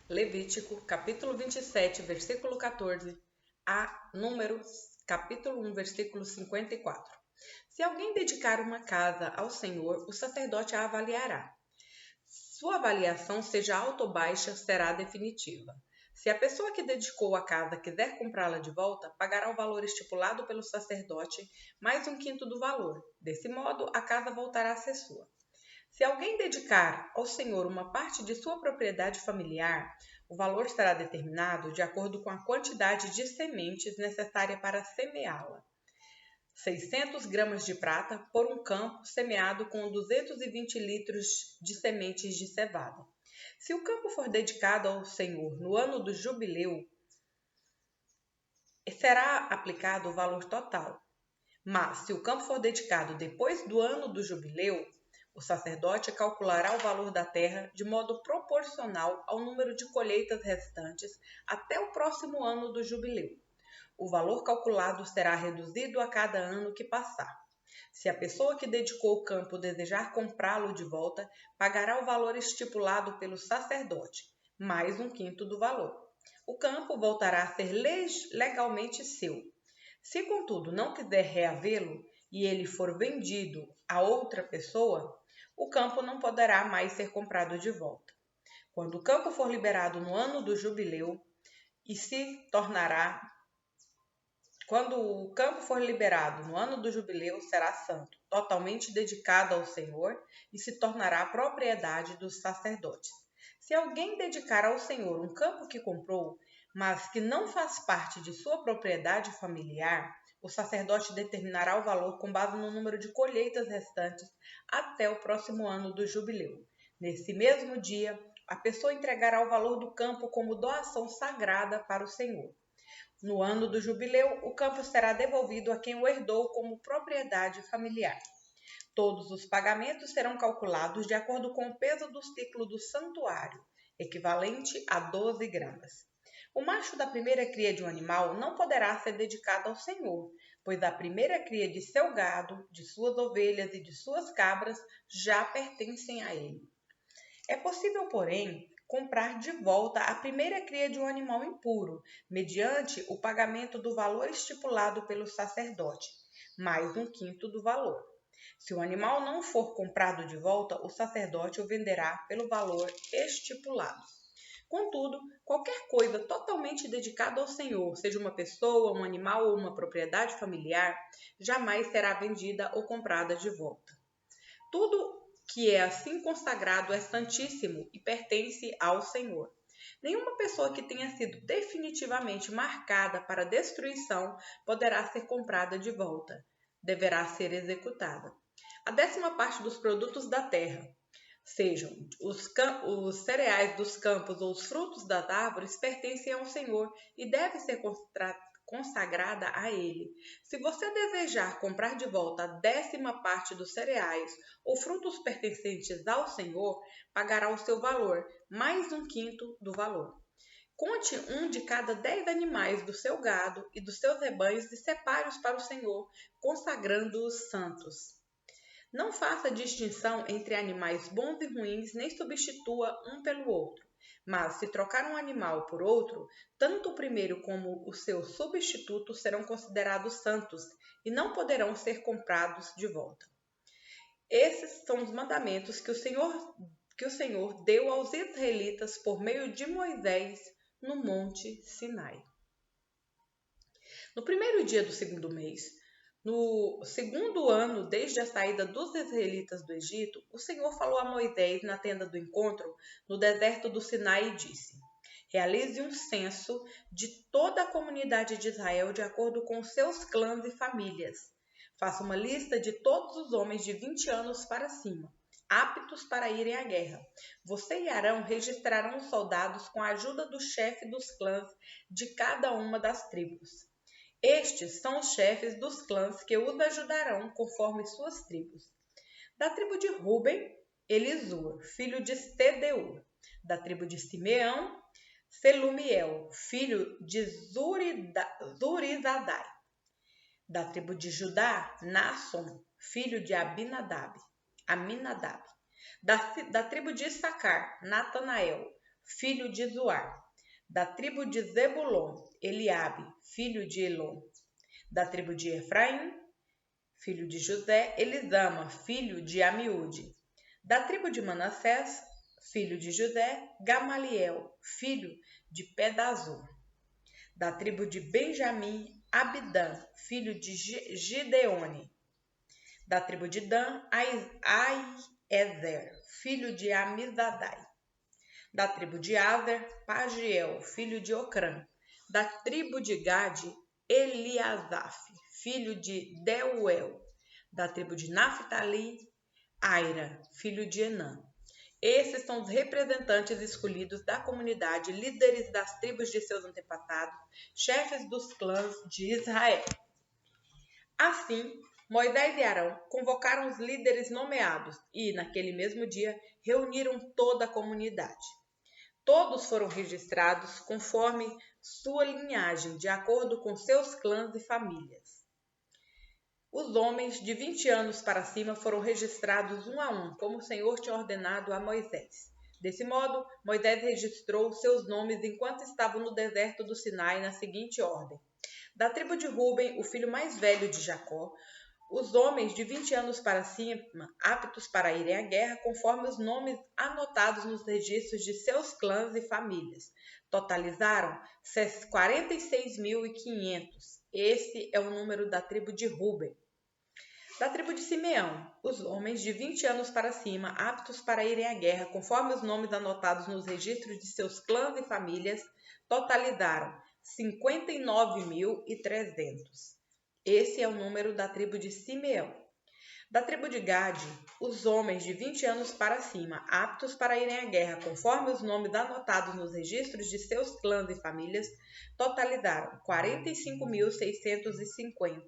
Levítico, capítulo 27, versículo 14, a Números, capítulo 1, versículo 54. Se alguém dedicar uma casa ao Senhor, o sacerdote a avaliará. Sua avaliação, seja alta ou baixa, será definitiva. Se a pessoa que dedicou a casa quiser comprá-la de volta, pagará o valor estipulado pelo sacerdote, mais um quinto do valor. Desse modo, a casa voltará a ser sua. Se alguém dedicar ao Senhor uma parte de sua propriedade familiar, o valor será determinado de acordo com a quantidade de sementes necessária para semeá-la. 600 gramas de prata por um campo semeado com 220 litros de sementes de cevada. Se o campo for dedicado ao Senhor no ano do jubileu, será aplicado o valor total. Mas, se o campo for dedicado depois do ano do jubileu, o sacerdote calculará o valor da terra de modo proporcional ao número de colheitas restantes até o próximo ano do jubileu. O valor calculado será reduzido a cada ano que passar. Se a pessoa que dedicou o campo desejar comprá-lo de volta, pagará o valor estipulado pelo sacerdote, mais um quinto do valor. O campo voltará a ser legalmente seu. Se, contudo, não quiser reavê-lo e ele for vendido a outra pessoa, o campo não poderá mais ser comprado de volta. Quando o campo for liberado no ano do jubileu, Quando o campo for liberado no ano do jubileu, será santo, totalmente dedicado ao Senhor e se tornará propriedade dos sacerdotes. Se alguém dedicar ao Senhor um campo que comprou, mas que não faz parte de sua propriedade familiar, o sacerdote determinará o valor com base no número de colheitas restantes até o próximo ano do jubileu. Nesse mesmo dia, a pessoa entregará o valor do campo como doação sagrada para o Senhor. No ano do jubileu, o campo será devolvido a quem o herdou como propriedade familiar. Todos os pagamentos serão calculados de acordo com o peso do ciclo do santuário, equivalente a 12 gramas. O macho da primeira cria de um animal não poderá ser dedicado ao Senhor, pois a primeira cria de seu gado, de suas ovelhas e de suas cabras já pertencem a ele. É possível, porém, comprar de volta a primeira cria de um animal impuro, mediante o pagamento do valor estipulado pelo sacerdote, mais um quinto do valor. Se o animal não for comprado de volta, o sacerdote o venderá pelo valor estipulado. Contudo, qualquer coisa totalmente dedicada ao Senhor, seja uma pessoa, um animal ou uma propriedade familiar, jamais será vendida ou comprada de volta. Tudo que é assim consagrado é santíssimo e pertence ao Senhor. Nenhuma pessoa que tenha sido definitivamente marcada para destruição poderá ser comprada de volta. Deverá ser executada. A 10ª parte dos produtos da terra, sejam os cereais dos campos ou os frutos das árvores, pertencem ao Senhor e deve ser consagrada a ele. Se você desejar comprar de volta a 10ª parte dos cereais ou frutos pertencentes ao Senhor, pagará o seu valor, mais um quinto do valor. Conte um de cada 10 animais do seu gado e dos seus rebanhos e separe-os para o Senhor, consagrando-os santos. Não faça distinção entre animais bons e ruins, nem substitua um pelo outro. Mas, se trocar um animal por outro, tanto o primeiro como o seu substituto serão considerados santos e não poderão ser comprados de volta. Esses são os mandamentos que o Senhor deu aos israelitas por meio de Moisés no Monte Sinai. No primeiro dia do segundo mês, no segundo ano desde a saída dos israelitas do Egito, o Senhor falou a Moisés na tenda do encontro, no deserto do Sinai, e disse: Realize um censo de toda a comunidade de Israel de acordo com seus clãs e famílias. Faça uma lista de todos os homens de 20 anos para cima, aptos para irem à guerra. Você e Arão registrarão os soldados com a ajuda do chefe dos clãs de cada uma das tribos. Estes são os chefes dos clãs que os ajudarão conforme suas tribos. Da tribo de Ruben, Elisur, filho de Sedeur. Da tribo de Simeão, Selumiel, filho de Zurizadai. Da tribo de Judá, Naasson, filho de Aminadab. Da tribo de Issacar, Natanael, filho de Zuar. Da tribo de Zebulon, Eliabe, filho de Elon. Da tribo de Efraim, filho de José, Elisama, filho de Amiúde. Da tribo de Manassés, filho de José, Gamaliel, filho de Pedazur. Da tribo de Benjamim, Abidã, filho de Gideone. Da tribo de Dan, Aiezer, filho de Amizadai. Da tribo de Aser, Pagiel, filho de Ocrã. Da tribo de Gade, Eliasaf, filho de Deuel. Da tribo de Naphtali, Aira, filho de Enã. Esses são os representantes escolhidos da comunidade, líderes das tribos de seus antepassados, chefes dos clãs de Israel. Assim, Moisés e Arão convocaram os líderes nomeados e, naquele mesmo dia, reuniram toda a comunidade. Todos foram registrados conforme sua linhagem, de acordo com seus clãs e famílias. Os homens de 20 anos para cima foram registrados um a um, como o Senhor tinha ordenado a Moisés. Desse modo, Moisés registrou seus nomes enquanto estavam no deserto do Sinai na seguinte ordem. Da tribo de Ruben, o filho mais velho de Jacó, os homens de 20 anos para cima, aptos para irem à guerra, conforme os nomes anotados nos registros de seus clãs e famílias, totalizaram 46.500. Esse é o número da tribo de Ruben. Da tribo de Simeão, os homens de 20 anos para cima, aptos para irem à guerra, conforme os nomes anotados nos registros de seus clãs e famílias, totalizaram 59.300. Esse é o número da tribo de Simeão. Da tribo de Gade, os homens de 20 anos para cima, aptos para irem à guerra, conforme os nomes anotados nos registros de seus clãs e famílias, totalizaram 45.650.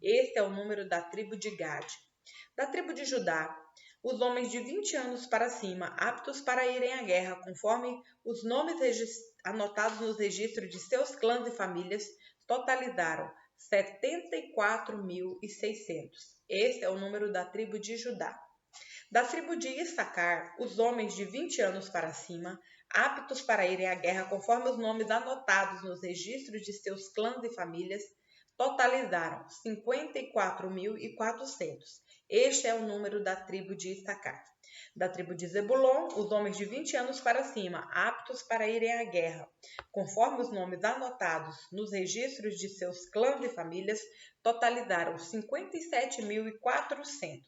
Esse é o número da tribo de Gade. Da tribo de Judá, os homens de 20 anos para cima, aptos para irem à guerra, conforme os nomes anotados nos registros de seus clãs e famílias, totalizaram 74.600. Esse é o número da tribo de Judá. Da tribo de Issacar, os homens de 20 anos para cima, aptos para irem à guerra, conforme os nomes anotados nos registros de seus clãs e famílias, totalizaram 54.400. Este é o número da tribo de Issacar. Da tribo de Zebulon, os homens de 20 anos para cima, aptos para irem à guerra, conforme os nomes anotados nos registros de seus clãs e famílias, totalizaram 57.400.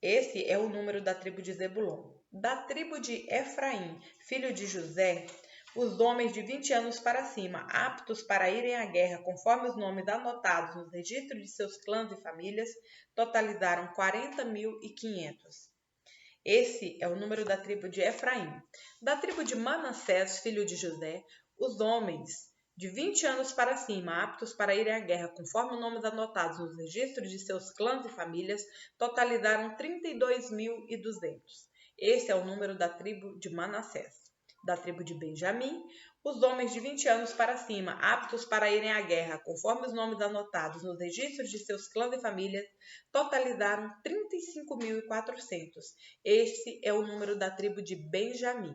Esse é o número da tribo de Zebulon. Da tribo de Efraim, filho de José, os homens de 20 anos para cima, aptos para irem à guerra, conforme os nomes anotados nos registros de seus clãs e famílias, totalizaram 40.500. Esse é o número da tribo de Efraim. Da tribo de Manassés, filho de José, os homens de 20 anos para cima, aptos para irem à guerra, conforme os nomes anotados nos registros de seus clãs e famílias, totalizaram 32.200. Esse é o número da tribo de Manassés. Da tribo de Benjamim, os homens de 20 anos para cima, aptos para irem à guerra, conforme os nomes anotados nos registros de seus clãs e famílias, totalizaram 35.400. Este é o número da tribo de Benjamim.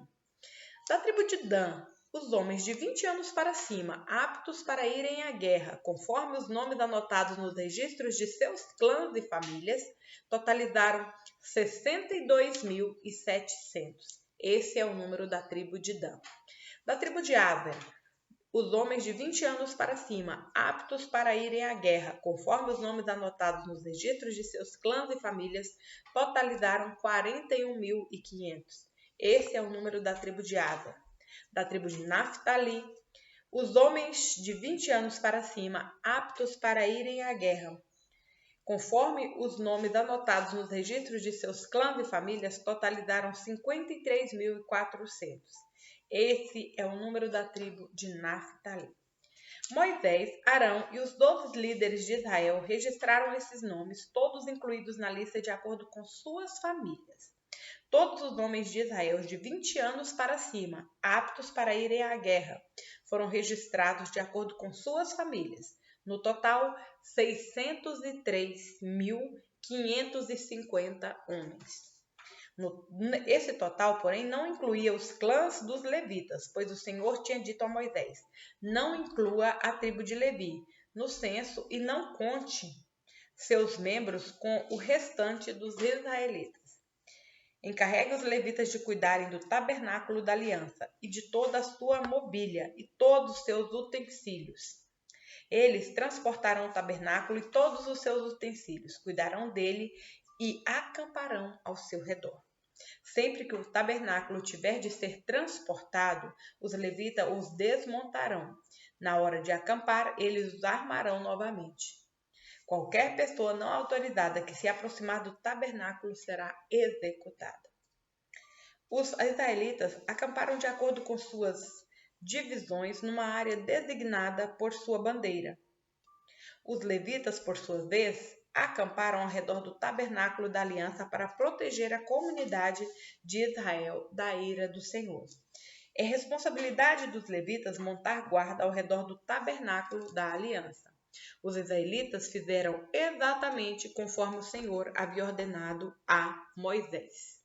Da tribo de Dan, os homens de 20 anos para cima, aptos para irem à guerra, conforme os nomes anotados nos registros de seus clãs e famílias, totalizaram 62.700. Esse é o número da tribo de Dan. Da tribo de Aser, os homens de 20 anos para cima, aptos para irem à guerra, conforme os nomes anotados nos registros de seus clãs e famílias, totalizaram 41.500. Esse é o número da tribo de Aser. Da tribo de Naphtali, os homens de 20 anos para cima, aptos para irem à guerra, conforme os nomes anotados nos registros de seus clãs e famílias, totalizaram 53.400. Esse é o número da tribo de Naphtali. Moisés, Arão e os 12 líderes de Israel registraram esses nomes, todos incluídos na lista de acordo com suas famílias. Todos os homens de Israel de 20 anos para cima, aptos para irem à guerra, foram registrados de acordo com suas famílias. No total, 603.550 homens. Esse total, porém, não incluía os clãs dos levitas, pois o Senhor tinha dito a Moisés: não inclua a tribo de Levi no censo e não conte seus membros com o restante dos israelitas. Encarregue os levitas de cuidarem do tabernáculo da aliança e de toda a sua mobília e todos os seus utensílios. Eles transportarão o tabernáculo e todos os seus utensílios, cuidarão dele e acamparão ao seu redor. Sempre que o tabernáculo tiver de ser transportado, os levitas os desmontarão. Na hora de acampar, eles os armarão novamente. Qualquer pessoa não autorizada que se aproximar do tabernáculo será executada. Os israelitas acamparam de acordo com suas divisões numa área designada por sua bandeira. Os levitas, por sua vez, acamparam ao redor do tabernáculo da aliança para proteger a comunidade de Israel da ira do Senhor. É responsabilidade dos levitas montar guarda ao redor do tabernáculo da aliança. Os israelitas fizeram exatamente conforme o Senhor havia ordenado a Moisés.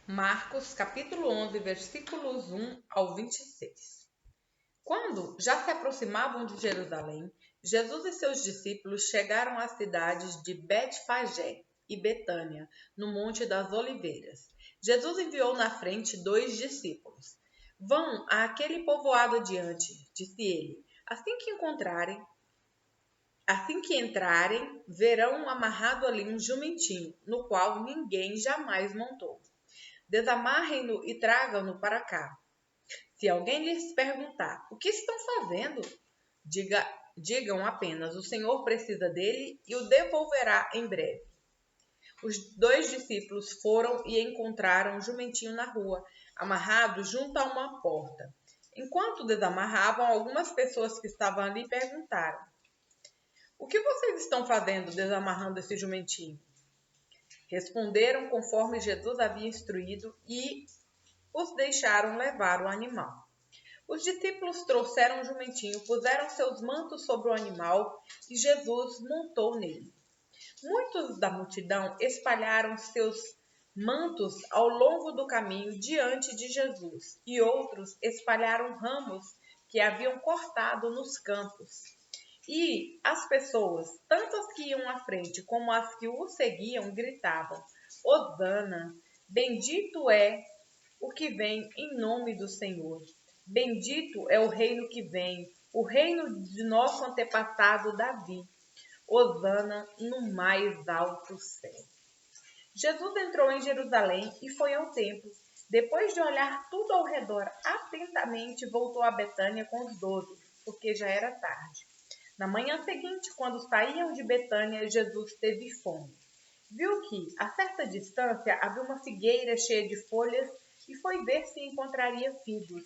Marcos, capítulo 11, versículos 1 ao 26. Quando já se aproximavam de Jerusalém, Jesus e seus discípulos chegaram às cidades de Betfagé e Betânia, no Monte das Oliveiras. Jesus enviou na frente 2 discípulos. Vão àquele povoado adiante, disse ele. Assim que entrarem, verão amarrado ali um jumentinho, no qual ninguém jamais montou. Desamarrem-no e tragam-no para cá. Se alguém lhes perguntar, o que estão fazendo? Digam apenas, o Senhor precisa dele e o devolverá em breve. Os 2 discípulos foram e encontraram o jumentinho na rua, amarrado junto a uma porta. Enquanto desamarravam, algumas pessoas que estavam ali perguntaram: o que vocês estão fazendo desamarrando esse jumentinho? Responderam conforme Jesus havia instruído e os deixaram levar o animal. Os discípulos trouxeram o jumentinho, puseram seus mantos sobre o animal e Jesus montou nele. Muitos da multidão espalharam seus mantos ao longo do caminho diante de Jesus, e outros espalharam ramos que haviam cortado nos campos. E as pessoas, tanto as que iam à frente como as que o seguiam, gritavam: Hosana, bendito é o que vem em nome do Senhor. Bendito é o reino que vem, o reino de nosso antepassado Davi. Hosana no mais alto céu. Jesus entrou em Jerusalém e foi ao templo. Depois de olhar tudo ao redor atentamente, voltou a Betânia com os 12, porque já era tarde. Na manhã seguinte, quando saíam de Betânia, Jesus teve fome. Viu que, a certa distância, havia uma figueira cheia de folhas e foi ver se encontraria figos.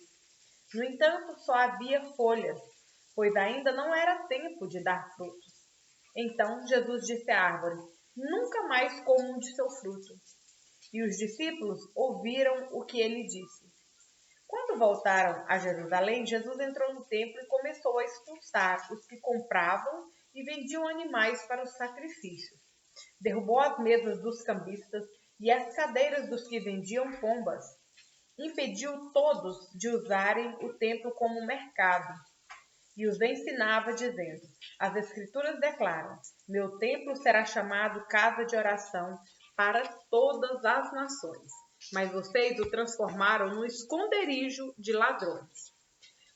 No entanto, só havia folhas, pois ainda não era tempo de dar frutos. Então Jesus disse à árvore: nunca mais comam de seu fruto. E os discípulos ouviram o que ele disse. Quando voltaram a Jerusalém, Jesus entrou no templo e começou a expulsar os que compravam e vendiam animais para os sacrifícios. Derrubou as mesas dos cambistas e as cadeiras dos que vendiam pombas. Impediu todos de usarem o templo como mercado. E os ensinava, dizendo: as Escrituras declaram: meu templo será chamado casa de oração para todas as nações. Mas vocês o transformaram num esconderijo de ladrões.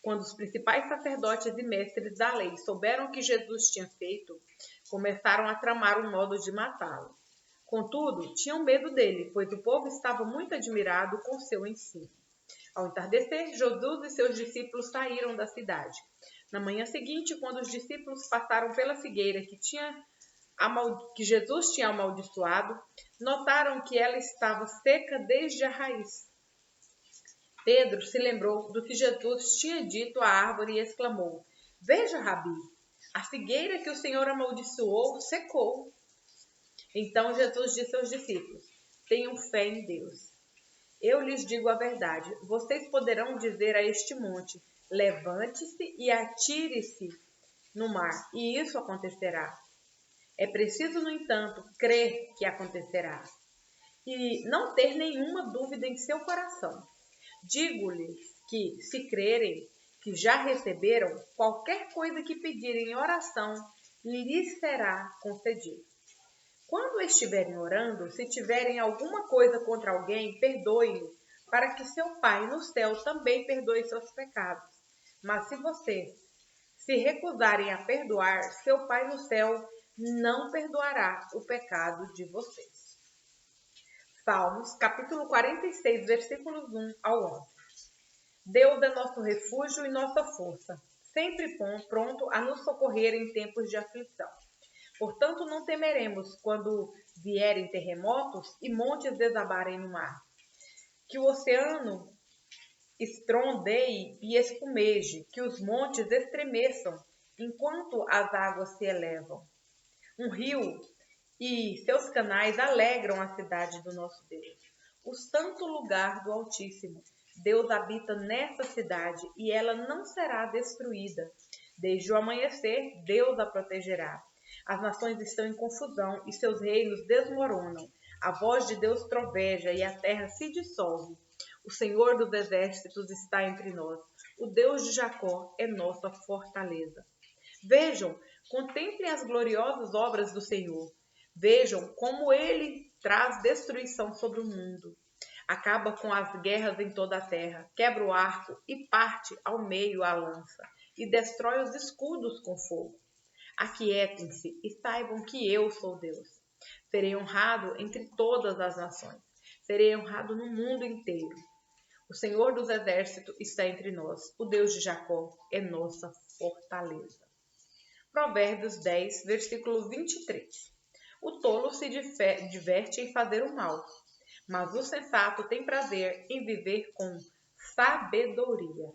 Quando os principais sacerdotes e mestres da lei souberam o que Jesus tinha feito, começaram a tramar um modo de matá-lo. Contudo, tinham medo dele, pois o povo estava muito admirado com seu ensino. Ao entardecer, Jesus e seus discípulos saíram da cidade. Na manhã seguinte, quando os discípulos passaram pela figueira que Jesus tinha amaldiçoado, notaram que ela estava seca desde a raiz. Pedro se lembrou do que Jesus tinha dito à árvore e exclamou: veja, Rabi, a figueira que o Senhor amaldiçoou secou. Então Jesus disse aos discípulos: tenham fé em Deus. Eu lhes digo a verdade, vocês poderão dizer a este monte: levante-se e atire-se no mar, e isso acontecerá. É preciso, no entanto, crer que acontecerá. e não ter nenhuma dúvida em seu coração. Digo-lhes que, se crerem que já receberam, qualquer coisa que pedirem em oração, lhes será concedido. Quando estiverem orando, se tiverem alguma coisa contra alguém, perdoe-lhe, para que seu Pai no céu também perdoe seus pecados. Mas se vocês se recusarem a perdoar, seu Pai no céu não perdoará o pecado de vocês. Salmos, capítulo 46, versículos 1 ao 11. Deus é nosso refúgio e nossa força, sempre pronto a nos socorrer em tempos de aflição. Portanto, não temeremos quando vierem terremotos e montes desabarem no mar, que o oceano estrondeie e espumeje, que os montes estremeçam enquanto as águas se elevam. Um rio e seus canais alegram a cidade do nosso Deus, o santo lugar do Altíssimo. Deus habita nessa cidade e ela não será destruída. Desde o amanhecer, Deus a protegerá. As nações estão em confusão e seus reinos desmoronam. A voz de Deus troveja e a terra se dissolve. O Senhor dos exércitos está entre nós. O Deus de Jacó é nossa fortaleza. Vejam, contemplem as gloriosas obras do Senhor. Vejam como ele traz destruição sobre o mundo. Acaba com as guerras em toda a terra, quebra o arco e parte ao meio a lança, e destrói os escudos com fogo. Aquietem-se e saibam que eu sou Deus. Serei honrado entre todas as nações. Serei honrado no mundo inteiro. O Senhor dos exércitos está entre nós. O Deus de Jacó é nossa fortaleza. Provérbios 10, versículo 23. O tolo se diverte em fazer o mal, mas o sensato tem prazer em viver com sabedoria.